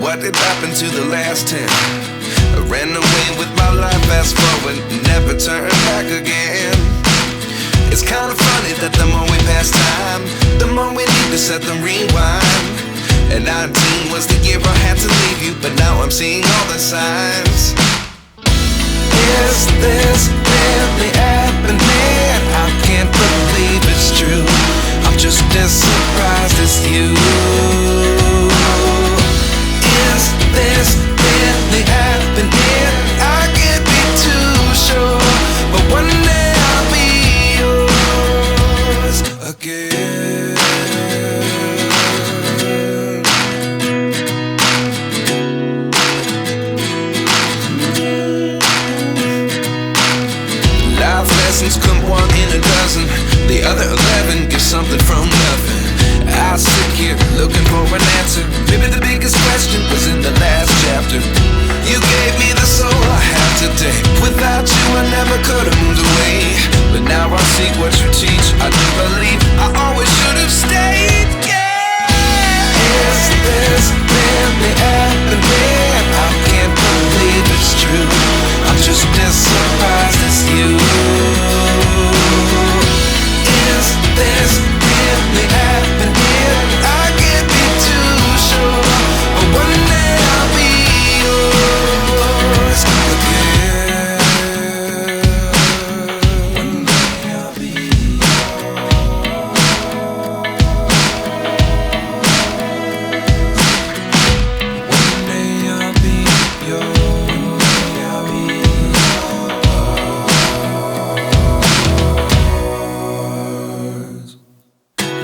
what did happen to the last 10? I ran away with my life, fast forward, never turn back again. It's kind of funny that the more we pass time, the more we need to set them rewind. And 19 was the year I had to leave you, but now I'm seeing all the signs. Is this really happening? I can't believe it's true. I'm just as surprised as you. Is this really happening? I can't be too sure, but one day I'll be yours again. Life lessons come one in a dozen. The other 11 get something from nothing. I sit here looking for an answer. Maybe the biggest question was in the last chapter. You gave me the soul I have today. Without you I never could have moved away. But now I see what you teach. I do believe I always should have stayed. Yeah. Is this really happening? I can't believe it's true. I'm just as surprised as you. Is this really happening? I can't be too sure, but one day I'll be yours again. One day I'll be yours. One day I'll be yours. One day I'll be yours.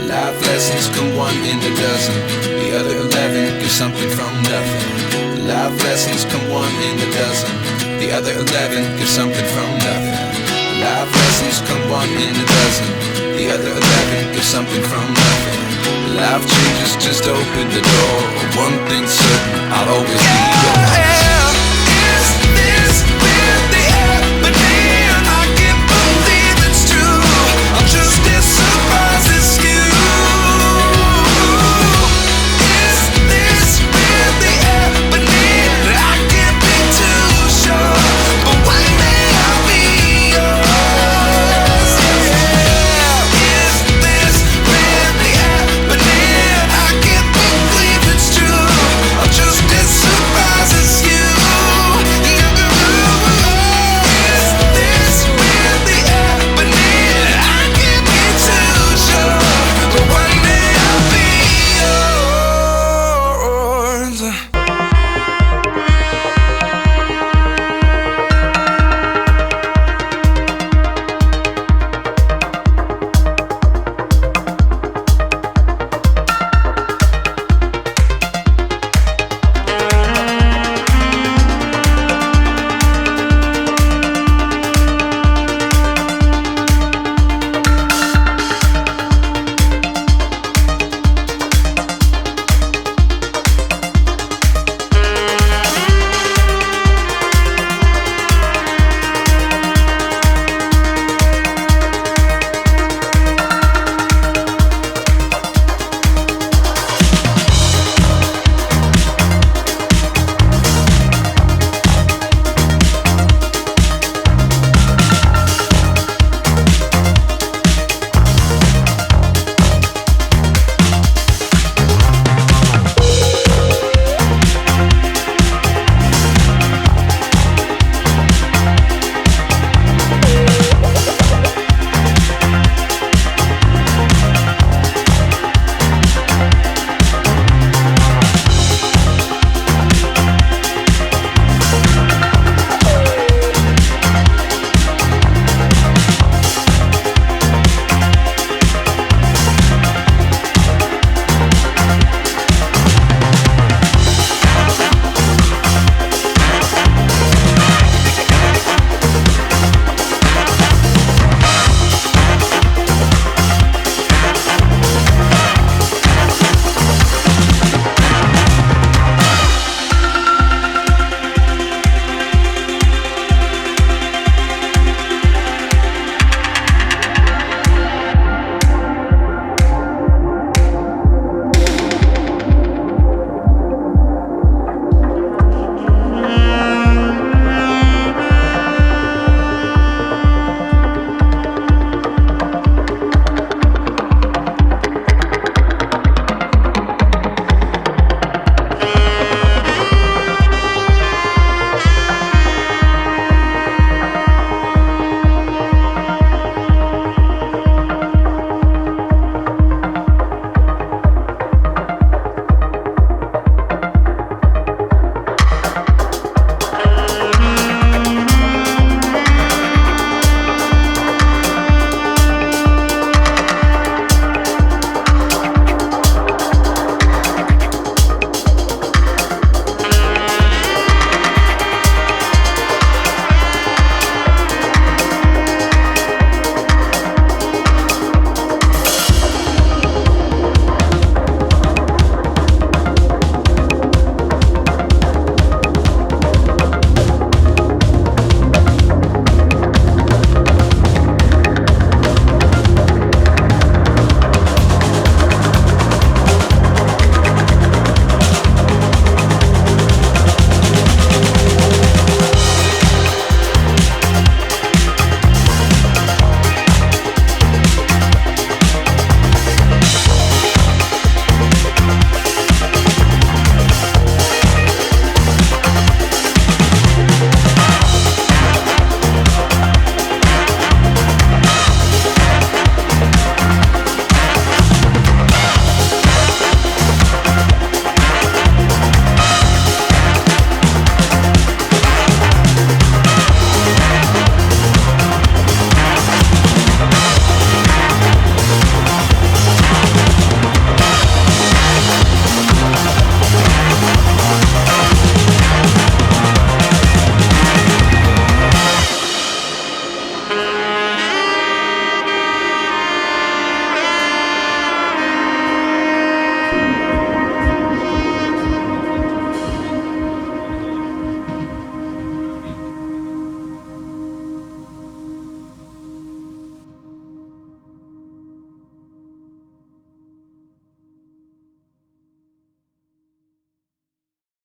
Life lessons come one in a dozen. The other 11 give something from nothing. Life lessons come one in a dozen. The other 11 give something from nothing. Life lessons come one in a dozen. The other 11 give something from nothing. Life changes just open the door. One thing's certain, I'll always be